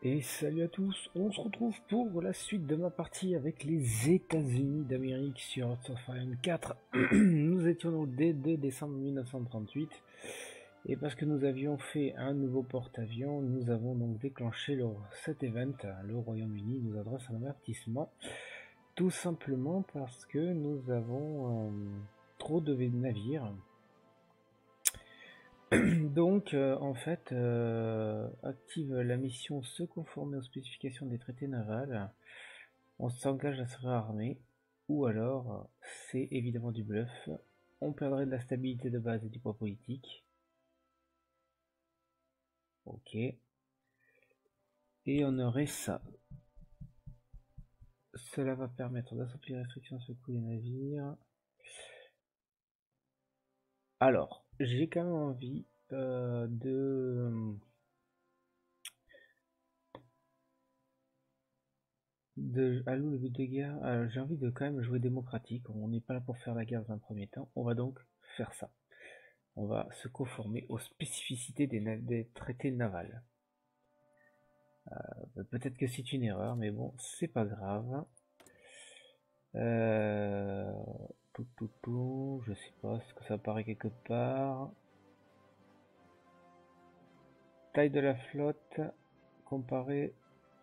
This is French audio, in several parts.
Et salut à tous, on se retrouve pour la suite de ma partie avec les États-Unis d'Amérique sur Hearts of Iron 4. Nous étions donc dès 2 décembre 1938 et parce que nous avions fait un nouveau porte-avions, nous avons donc déclenché cet event. Le Royaume-Uni nous adresse un avertissement, tout simplement parce que nous avons trop de navires. Donc, en fait, active la mission se conformer aux spécifications des traités navals. On s'engage à se réarmer, ou alors, c'est évidemment du bluff. On perdrait de la stabilité de base et du poids politique. Ok. Et on aurait ça. Cela va permettre d'assouplir les restrictions sur le coût des navires. Alors, j'ai quand même envie Allô, le but de guerre, j'ai envie de quand même jouer démocratique. On n'est pas là pour faire la guerre dans un premier temps. On va donc faire ça. On va se conformer aux spécificités des traités navals. Peut-être que c'est une erreur, mais bon, c'est pas grave. Je sais pas, est-ce que ça apparaît quelque part? Taille de la flotte comparée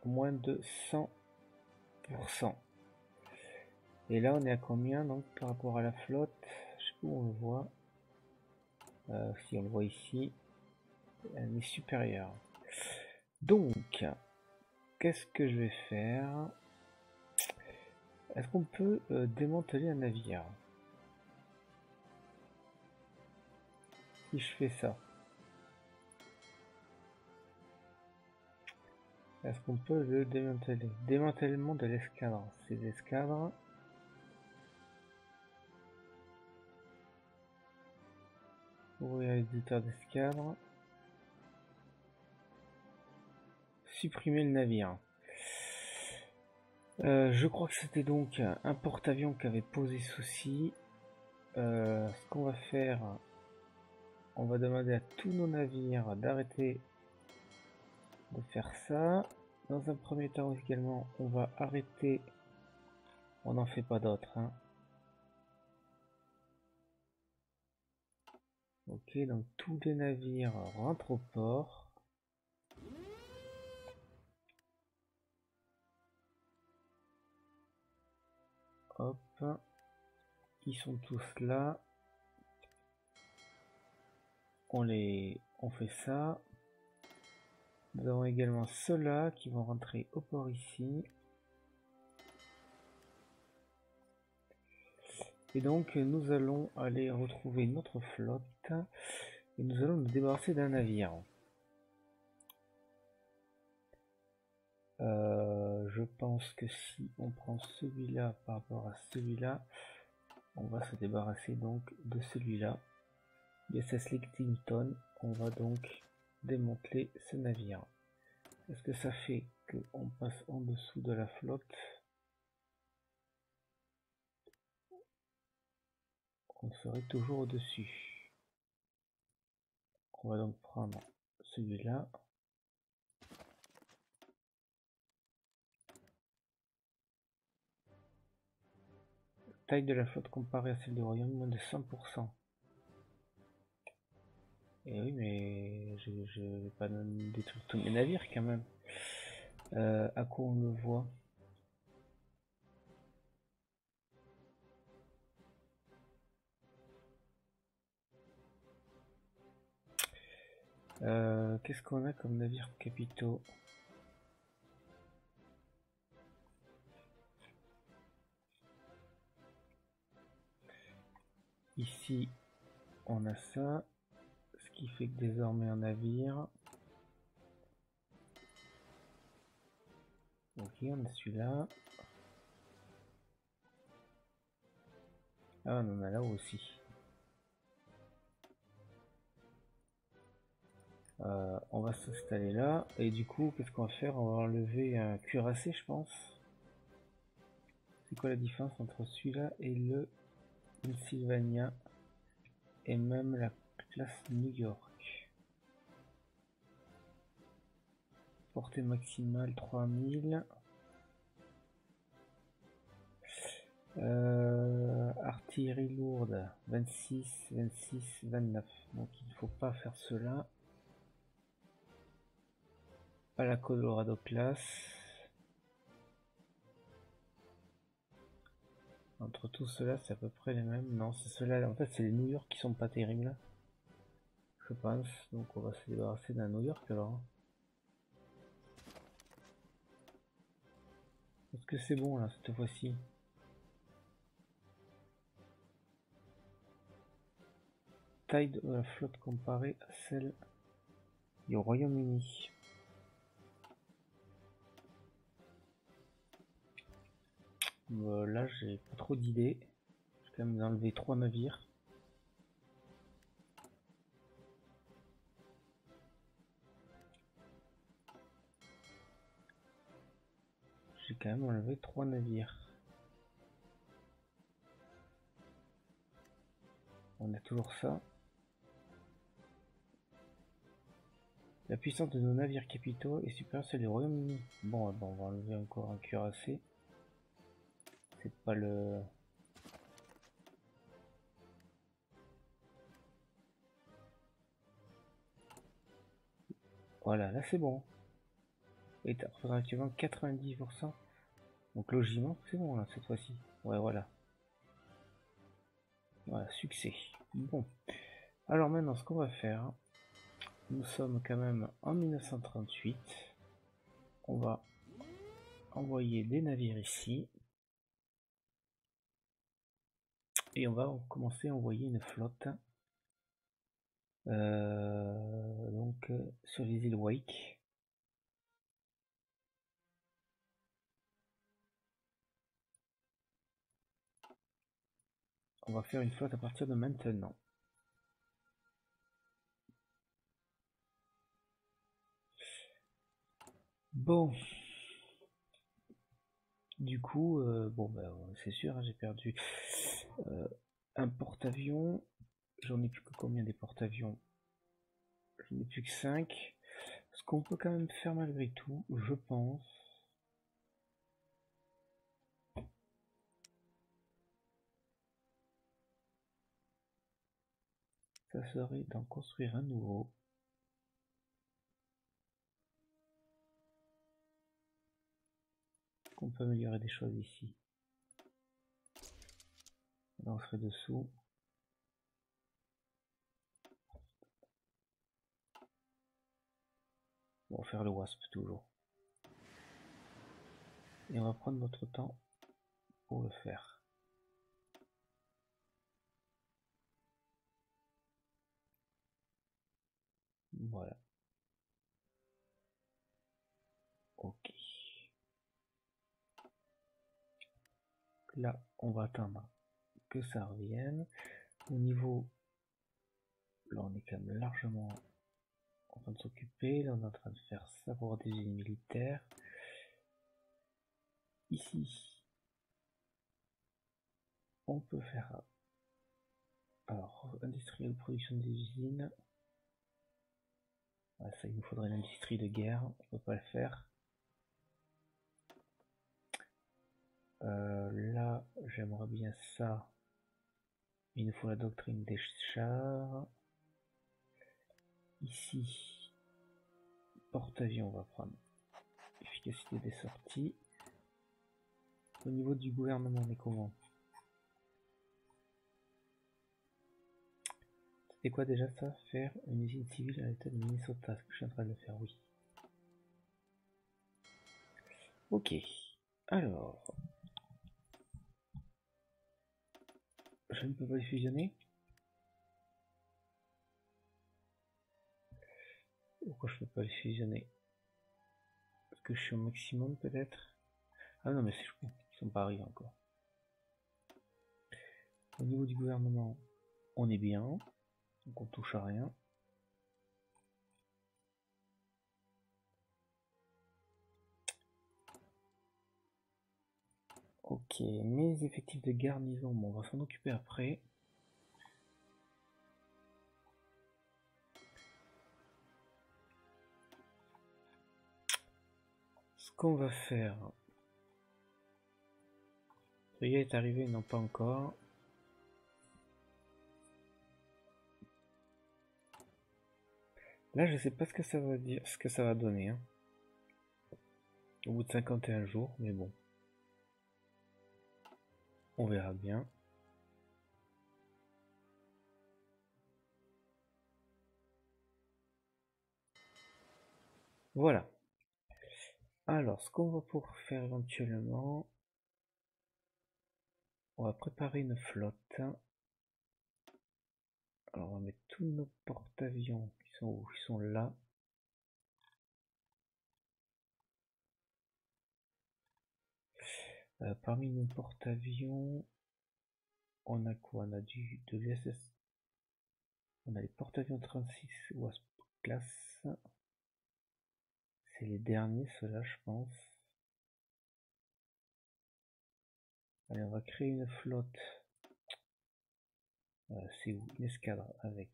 moins de 100%. Et là, on est à combien donc par rapport à la flotte? Je sais pas où on le voit. Si on le voit ici, elle est supérieure. Donc, qu'est-ce que je vais faire? Est-ce qu'on peut démanteler un navire? Si je fais ça, est-ce qu'on peut le démanteler? Démantèlement de l'escadre. C'est l'escadre. Ouvrir l'éditeur d'escadre. Supprimer le navire. Je crois que c'était donc un porte-avions qui avait posé souci. Ce qu'on va faire, on va demander à tous nos navires d'arrêter de faire ça. Dans un premier temps également, on va arrêter. On n'en fait pas d'autres. Hein. Ok, donc tous les navires rentrent au port. Hop, ils sont tous là. On fait ça. Nous avons également ceux-là qui vont rentrer au port ici. Et donc nous allons aller retrouver notre flotte et nous allons nous débarrasser d'un navire. Je pense que si on prend celui-là par rapport à celui-là, on va se débarrasser donc de celui-là. ISS Lexington, on va donc démanteler ce navire. Est-ce que ça fait qu'on passe en dessous de la flotte? On serait toujours au-dessus. On va donc prendre celui-là. Taille de la flotte comparée à celle du royaume, moins de 100%. Et oui, mais je vais pas détruire tous mes navires quand même. À quoi on le voit? Qu'est-ce qu'on a comme navire capitaux? Ici, on a ça. Ce qui fait que désormais un navire. Ok, on a celui-là. Ah, on en a là aussi. On va s'installer là. Et du coup, qu'est-ce qu'on va faire? On va enlever un cuirassé, je pense. C'est quoi la différence entre celui-là et le Pennsylvania? Et même la classe New York. Portée maximale 3000. Artillerie lourde 26, 26, 29. Donc il ne faut pas faire cela. Pas la Colorado classe. Entre tout cela, c'est à peu près les mêmes. Non, c'est cela. En fait, c'est les New York qui sont pas terribles. Je pense. Donc on va se débarrasser d'un New York alors. Est-ce que c'est bon là cette fois-ci? Taille de la flotte comparée à celle du Royaume-Uni. Là, j'ai pas trop d'idées. Je vais quand même enlever 3 navires. J'ai quand même enlevé 3 navires. On a toujours ça. La puissance de nos navires capitaux est supérieure à celle du Royaume-Uni. Bon, on va enlever encore un cuirassé. C'est pas le... Voilà, là c'est bon. Et ça représente actuellement 90%. Donc logiquement, c'est bon là cette fois-ci. Ouais, voilà. Voilà, succès. Bon. Alors maintenant, ce qu'on va faire, nous sommes quand même en 1938. On va envoyer des navires ici. Et on va commencer à envoyer une flotte. Donc sur les îles Wake. On va faire une flotte à partir de maintenant. Bon. Du coup, bon bah c'est sûr, hein, j'ai perdu un porte-avions. J'en ai plus que combien des porte-avions? J'en ai plus que 5. Ce qu'on peut quand même faire malgré tout, je pense. Ça serait d'en construire un nouveau. On peut améliorer des choses ici. Là on serait dessous. On va faire le wasp toujours. Et on va prendre notre temps pour le faire. Voilà. Ok. Là, on va attendre que ça revienne. Au niveau... Là, on est quand même largement en train de s'occuper. Là, on est en train de faire ça pour des usines militaires. Ici, on peut faire... Alors, industrielle production des usines. Ouais, ça, il nous faudrait l'industrie de guerre. On peut pas le faire. Là, j'aimerais bien ça. Il nous faut la doctrine des chars. Ici, porte-avions, on va prendre efficacité des sorties. Au niveau du gouvernement, on est comment? C'était quoi déjà ça? Faire une usine civile à l'état de Minnesota. Est-ce que je suis en train de le faire? Oui. Ok. Alors. Je ne peux pas les fusionner? Pourquoi je ne peux pas les fusionner? Parce que je suis au maximum peut-être? Ah non mais c'est fou, ils sont pas arrivés encore. Au niveau du gouvernement, on est bien. Donc on touche à rien. Ok, mes effectifs de garnison, bon, on va s'en occuper après. qu'on va faire, Ria est arrivé, non pas encore. Là, je sais pas ce que ça va dire, ce que ça va donner, hein. Au bout de 51 jours, mais bon, on verra bien. Voilà. Alors, ce qu'on va pouvoir faire éventuellement, on va préparer une flotte. Alors, on va mettre tous nos porte-avions qui sont où? Ils sont là. Parmi nos porte-avions, on a quoi? On a de l'USS. On a les porte-avions 36 Wasp classe. C'est les derniers, ceux-là, je pense. Allez, on va créer une flotte. C'est où? Une escadre avec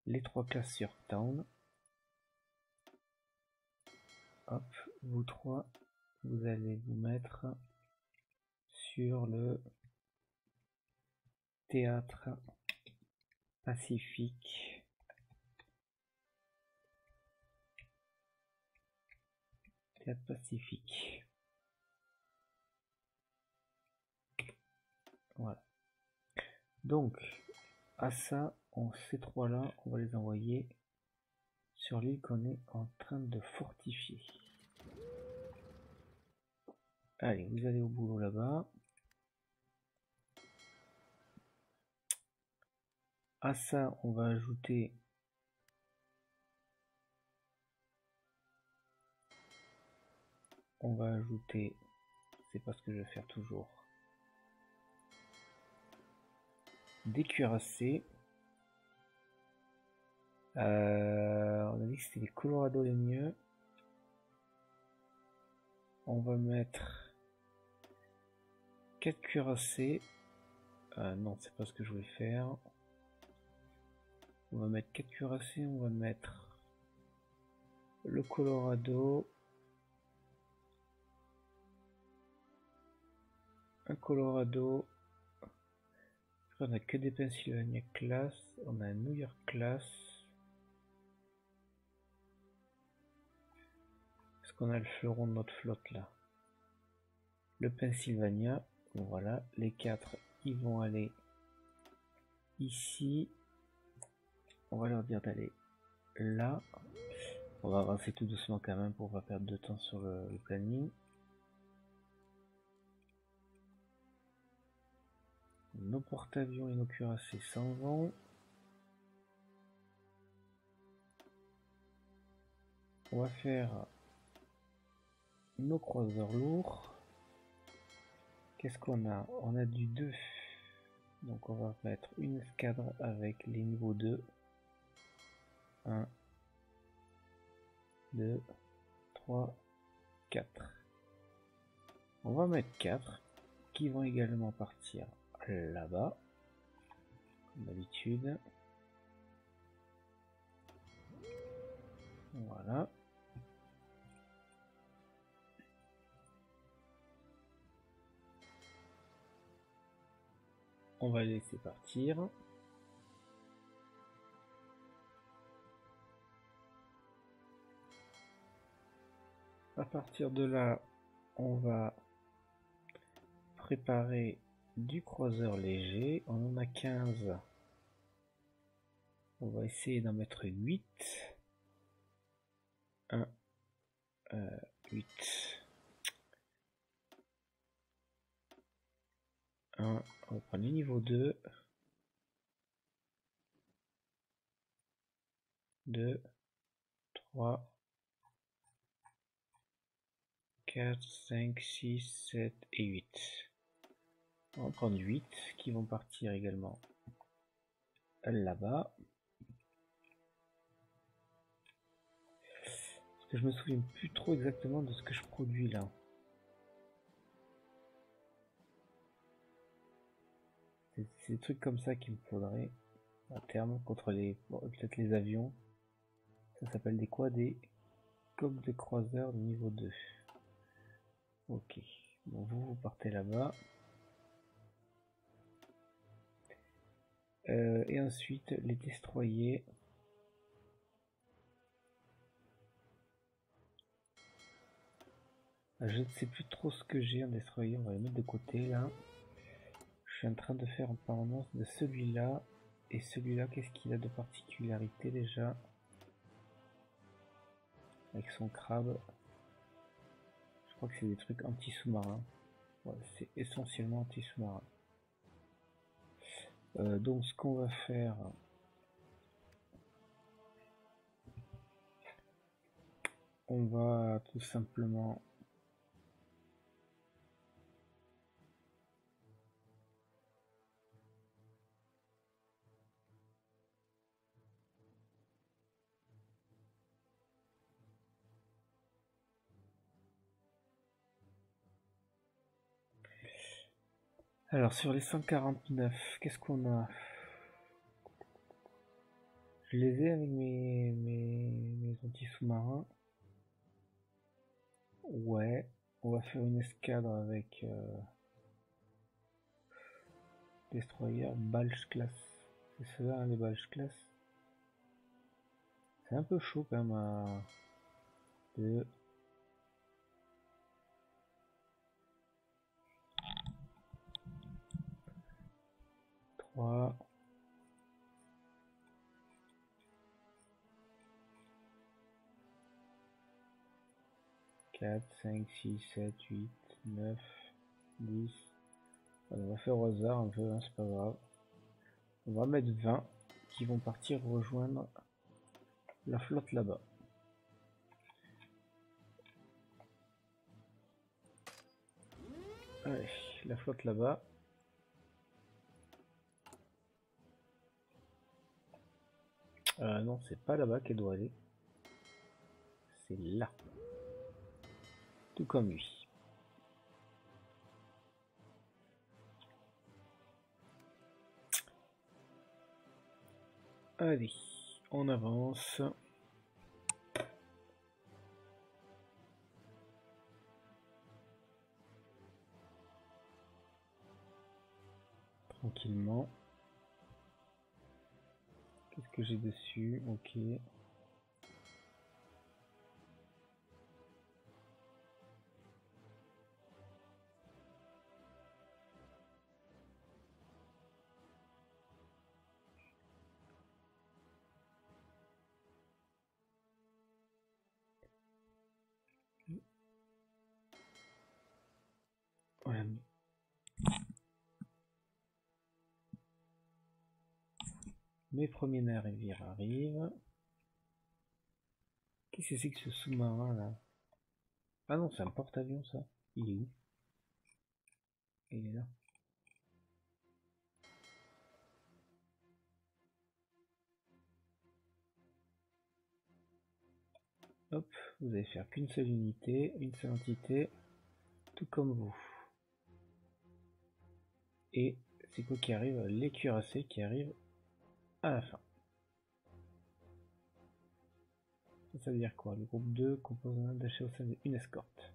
les 3 classes sur Town. Hop, vous 3, vous allez vous mettre sur le théâtre pacifique. Théâtre pacifique. Voilà. Donc, à ça, ces 3 là, on va les envoyer sur l'île qu'on est en train de fortifier. Allez, vous allez au boulot là-bas. À ça, on va ajouter c'est pas ce que je vais faire toujours, des cuirassés. On a dit que c'était les Colorado les mieux. On va mettre 4 cuirassés. Non, c'est pas ce que je voulais faire. On va mettre 4 cuirassés, on va mettre le Colorado. Un Colorado. On n'a que des Pennsylvania class. On a un New York class. Est-ce qu'on a le fleuron de notre flotte là? Le Pennsylvania. Voilà, les 4 ils vont aller ici. On va leur dire d'aller là. On va avancer tout doucement quand même pour pas perdre de temps sur le planning. Nos porte-avions et nos cuirassés s'en vont. On va faire nos croiseurs lourds. Qu'est-ce qu'on a? On a du 2. Donc on va mettre une escadre avec les niveaux 2. 1, 2, 3, 4. On va mettre 4 qui vont également partir là-bas, comme d'habitude. Voilà. On va les laisser partir. À partir de là, on va préparer du croiseur léger. On en a 15. On va essayer d'en mettre 8. 1, 8. 1, on va prendre le niveau 2. 2, 3, 4, 5, 6, 7 et 8. On va prendre 8 qui vont partir également là-bas. Parce que je me souviens plus trop exactement de ce que je produis là. C'est des trucs comme ça qu'il me faudrait. à terme contre les peut-être les avions. Ça s'appelle des quoi? Des coques de croiseur de niveau 2. Ok, bon vous partez là-bas. Et ensuite les destroyers. Je ne sais plus trop ce que j'ai en destroyer, on va les mettre de côté là. Je suis en train de faire en permanence de celui-là. Et celui-là, qu'est-ce qu'il a de particularité déjà? Avec son crabe. Je crois que c'est des trucs anti-sous-marins. Ouais, c'est essentiellement anti-sous-marin. Donc ce qu'on va faire... On va tout simplement... Alors sur les 149, qu'est-ce qu'on a? Je les ai avec mes anti-sous-marins. Ouais, on va faire une escadre avec destroyer Balch class. C'est cela hein, les Balch class. C'est un peu chaud quand même à 2. 3. 4, 5, 6, 7, 8, 9, 10. On va faire au hasard un peu, hein, c'est pas grave. On va mettre 20 qui vont partir rejoindre la flotte là-bas. Allez, la flotte là-bas. Non, c'est pas là-bas qu'elle doit aller. C'est là. Tout comme lui. Allez, on avance. Tranquillement. Qu'est-ce que j'ai dessus? Ok. Voilà. Mes premiers navires arrivent. Qu'est-ce que c'est que ce sous-marin là? Ah non, c'est un porte-avions ça. Il est où? Il est là. Hop, vous allez faire qu'une seule unité, une seule entité, tout comme vous. Et c'est quoi qui arrive? Les cuirassés qui arrivent à la fin. Ça veut dire quoi? Le groupe 2 compose un d'achat au sein d'une escorte.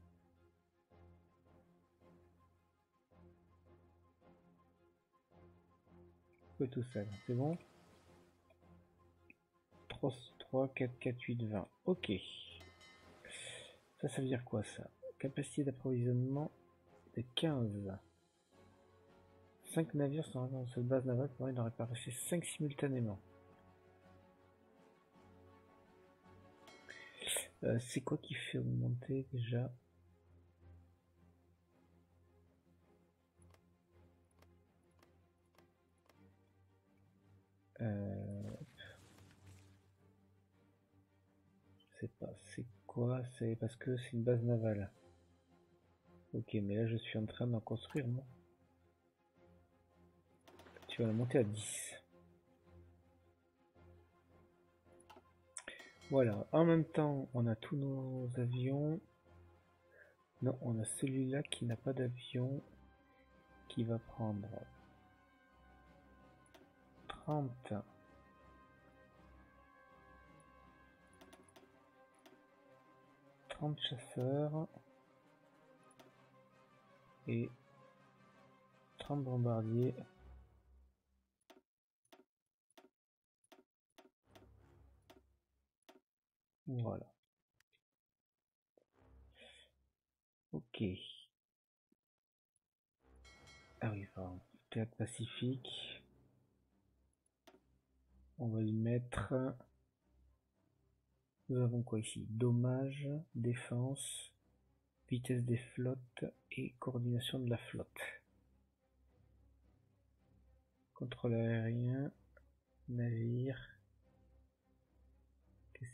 Pourquoi tout seul? C'est bon? 3, 3, 4, 4, 8, 20. Ok. Ça veut dire quoi ça? Capacité d'approvisionnement de 15. 5 navires sont arrivés dans cette base navale pour en réparer 5 simultanément. C'est quoi qui fait augmenter déjà? Je sais pas, c'est quoi? C'est parce que c'est une base navale. Ok, mais là je suis en train d'en construire, moi. Tu vas la monter à 10. Voilà, en même temps, on a tous nos avions. Non, on a celui-là qui n'a pas d'avion, qui va prendre 30 30 chasseurs et 30 bombardiers. Voilà. Ok. Arrivant. Théâtre Pacifique. On va y mettre... Nous avons quoi ici? Dommage, défense, vitesse des flottes et coordination de la flotte. Contrôle aérien, navire.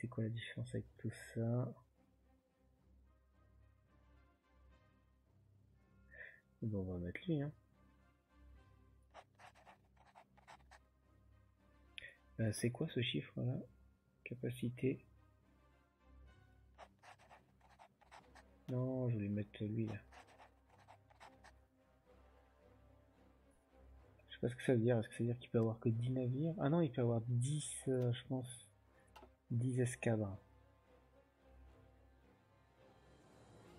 C'est quoi la différence avec tout ça? Bon, on va mettre lui. Hein. C'est quoi ce chiffre là? Capacité. Non, je voulais mettre lui là. Je sais pas ce que ça veut dire. Est-ce que ça veut dire qu'il peut avoir que 10 navires? Ah non, il peut avoir 10, je pense. 10 escadres.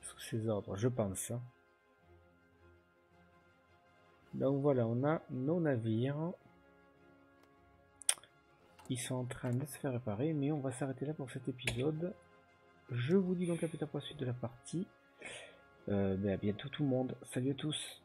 Sous ses ordres, je pense. Hein. Donc voilà, on a nos navires. Ils sont en train de se faire réparer, mais on va s'arrêter là pour cet épisode. Je vous dis donc à plus tard pour la suite de la partie. À bientôt tout le monde. Salut à tous.